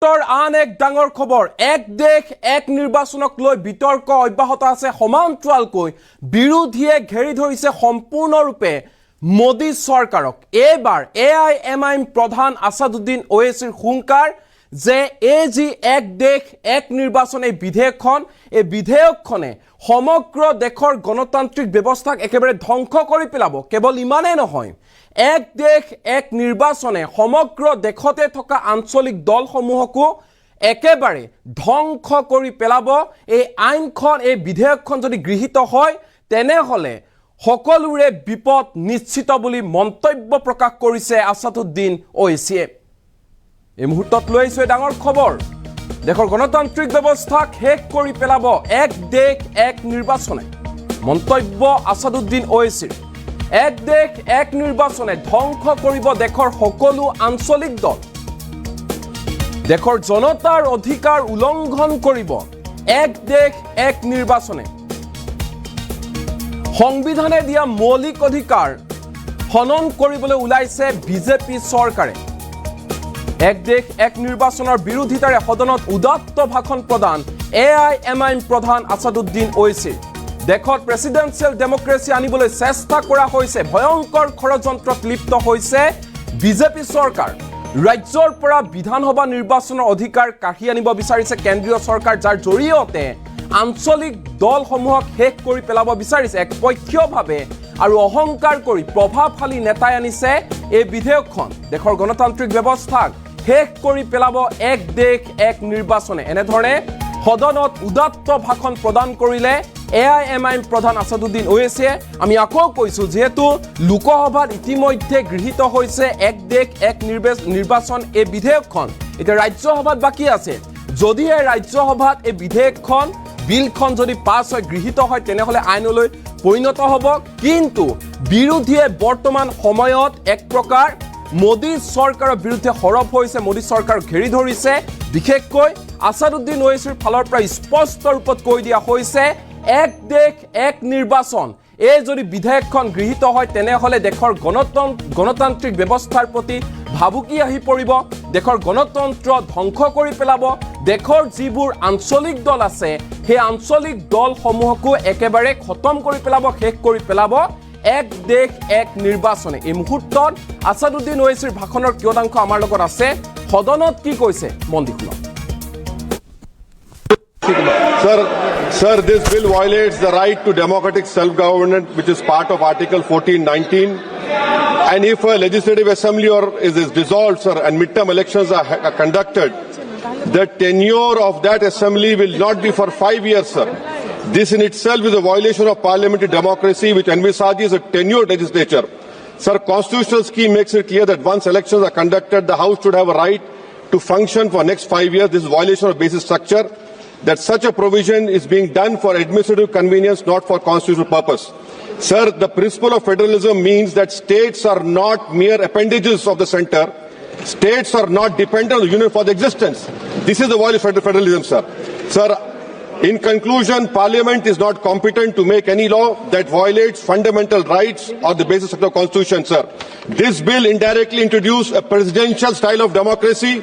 আন এক ডাঙৰ খবৰ এক দেশ এক নিৰ্বাচনক লৈ বিতৰ্ক অব্যাহত আছে সমান্তৰালকৈ বিৰোধীয়ে ঘেৰি ধৰিছে সম্পূৰ্ণৰূপে মোদী চৰকাৰক এবাৰ এআইএমআইএম প্ৰধান আসাদুদ্দিন ওৱেইছিৰ হুংকাৰ যে এই যি এক দেশ এক নিৰ্বাচন এই বিধেয়কখনে সমগ্ৰ দেশৰ গণতান্ত্ৰিক ব্যৱস্থাক একেবাৰে ধ্বংস কৰি পেলাব কেৱল ইমানেই নহয় এক দেশ এক নিৰ্বাচনে সমগ্ৰ দেশতে থকা আঞ্চলিক দলসমূহকো একেবাৰে ধ্বংস কৰি পেলাব এই আইনখন এই বিধেয়কখন যদি গৃহীত হয় তেনেহলে সকলোৰে বিপদ নিশ্চিত বুলি মন্তব্য প্ৰকাশ কৰিছে আসাদুদ্দিন ওৱেইছিয়ে এই মুহূৰ্তত লৈ আহিছে ডাঙৰ খবৰ দেশৰ গণতান্ত্ৰিক ব্যৱস্থাক শেষ কৰি পেলাব এক দেশ এক নিৰ্বাচনে মন্তব্য আসাদুদ্দিন ওৱেইছিৰ এক দেশ এক নিৰ্বাচনে ধ্বংস কৰিব দেশৰ সকলো আঞ্চলিক দল দেশৰ জনতাৰ অধিকাৰ উলংঘন কৰিব এক দেশ এক নিৰ্বাচনে সংবিধানে দিয়া মৌলিক অধিকাৰ হনন কৰিবলৈ ওলাইছে বিজেপি চৰকাৰে এক দেশ এক নিৰ্বাচনৰ বিৰোধিতাৰে সদনত উদাত্ত ভাষণ প্ৰদান এআইএমআইএম প্ৰধান আসাদুদ্দিন ওৱেইছিৰ দেশত প্ৰেসিডেন্সিয়েল ডেমক্ৰেসি আনিবলৈ চেষ্টা কৰা হৈছে ভয়ংকৰ ষড়যন্ত্ৰত লিপ্ত হৈছে বিজেপি চৰকাৰ ৰাজ্যৰ পৰা বিধানসভা নিৰ্বাচনৰ অধিকাৰ কাঢ়ি আনিব বিচাৰিছে কেন্দ্ৰীয় চৰকাৰ যাৰ জৰিয়তে আঞ্চলিক দলসমূহক শেষ কৰি পেলাব বিচাৰিছে একপক্ষীয়ভাৱে আৰু অহংকাৰ কৰি প্ৰভাৱশালী নেতাই আনিছে এই বিধেয়কখন দেশৰ গণতান্ত্ৰিক ব্যৱস্থাক শেষ কৰি পেলাব এক দেশ এক নিৰ্বাচনে এনেধৰণে সদনত উদাত্ত ভাষণ প্ৰদান কৰিলে এআইএমআইএম প্ৰধান আসাদুদ্দিন ওৱেইছিয়ে আমি আকৌ কৈছো যেহেতু লোকসভাত ইতিমধ্যে গৃহীত হৈছে এক দেশ এক নিৰ্বাচন এই বিধেয়কখন এটা ৰাজ্যসভাত বাকি আছে যদি এই ৰাজ্যসভাত এই বিধেয়কখন বিলখন যদি পাছ হয় গৃহীত হয় তেনেহলে আইনলৈ পৰিণত হ'ব কিন্তু বিৰোধীয়ে বৰ্তমান সময়ত এক প্ৰকাৰ মোদী চৰকাৰৰ বিৰুদ্ধে হৰপ হৈছে মোদী চৰকাৰক ঘেৰি ধৰিছে বিশেষকৈ আসাদুদ্দিন ওৱেইছিৰ ফালৰ পৰা স্পষ্ট ৰূপত কৈ দিয়া হৈছে এক দেশ এক নিৰ্বাচন এই যদি বিধেয়কখন গৃহীত হয় তেনেহলে দেশৰ গণতান্ত্ৰিক ব্যৱস্থাৰ প্ৰতি ভাবুকি আহি পৰিব দেশৰ গণতন্ত্ৰ ধ্বংস কৰি পেলাব দেশৰ যিবোৰ আঞ্চলিক দল আছে সেই আঞ্চলিক দলসমূহকো একেবাৰে খতম কৰি পেলাব শেষ কৰি পেলাব এক দেশ এক নিৰ্বাচনে এই মুহূৰ্তত আসাদুদ্দিন ওৱেইছিৰ ভাষণৰ কিয়দাংশ আমাৰ লগত আছে সদনত কি কৈছে মন দি শুনক Sir, this bill violates the right to democratic self-government, which is part of Article 1419. And if a legislative assembly is dissolved, sir, and midterm elections are conducted, the tenure of that assembly will not be for 5 years, sir. This in itself is a violation of parliamentary democracy, which envisages a tenured legislature. Sir, constitutional scheme makes it clear that once elections are conducted, the House should have a right to function for next 5 years. This is a violation of basic structure. That such a provision is being done for administrative convenience, not for constitutional purpose. Sir, the principle of federalism means that states are not mere appendages of the center. States are not dependent on the union for the existence. This is the violation of federalism, sir. Sir, in conclusion, Parliament is not competent to make any law that violates fundamental rights or the basis of the Constitution, sir. This bill indirectly introduced a presidential style of democracy.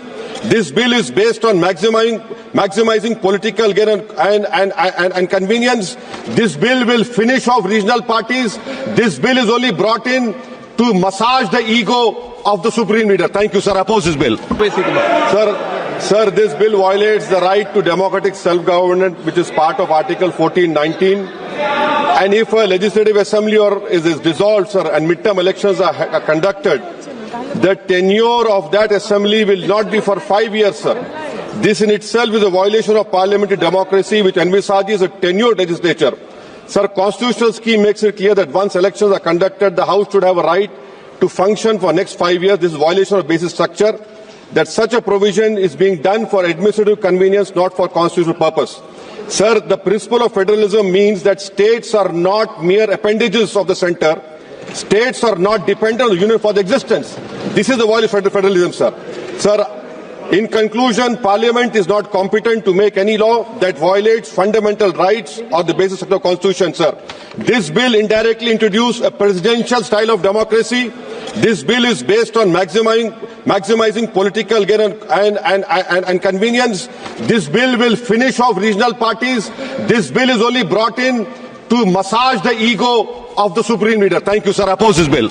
This bill is based on maximizing political gain and convenience. This bill will finish off regional parties. This bill is only brought in to massage the ego of the supreme leader. Thank you, sir. Oppose this bill. Sir, this bill violates the right to democratic self-government, which is part of Article 1419. And if a legislative assembly is dissolved, sir, and midterm elections are conducted, the tenure of that assembly will not be for 5 years, sir. This in itself is a violation of parliamentary democracy, which envisages a tenured legislature. Sir, constitutional scheme makes it clear that once elections are conducted, the House should have a right to function for next 5 years. This is a violation of basic structure. That such a provision is being done for administrative convenience, not for constitutional purpose. Sir, the principle of federalism means that states are not mere appendages of the center. States are not dependent on the union for the existence. This is the violation of federalism, sir. Sir, in conclusion, Parliament is not competent to make any law that violates fundamental rights or the basis of the Constitution, sir. This bill indirectly introduced a presidential style of democracy. This bill is based on maximizing political gain and convenience. This bill will finish off regional parties. This bill is only brought in to massage the ego of the Supreme Leader. Thank you, sir. I oppose this bill.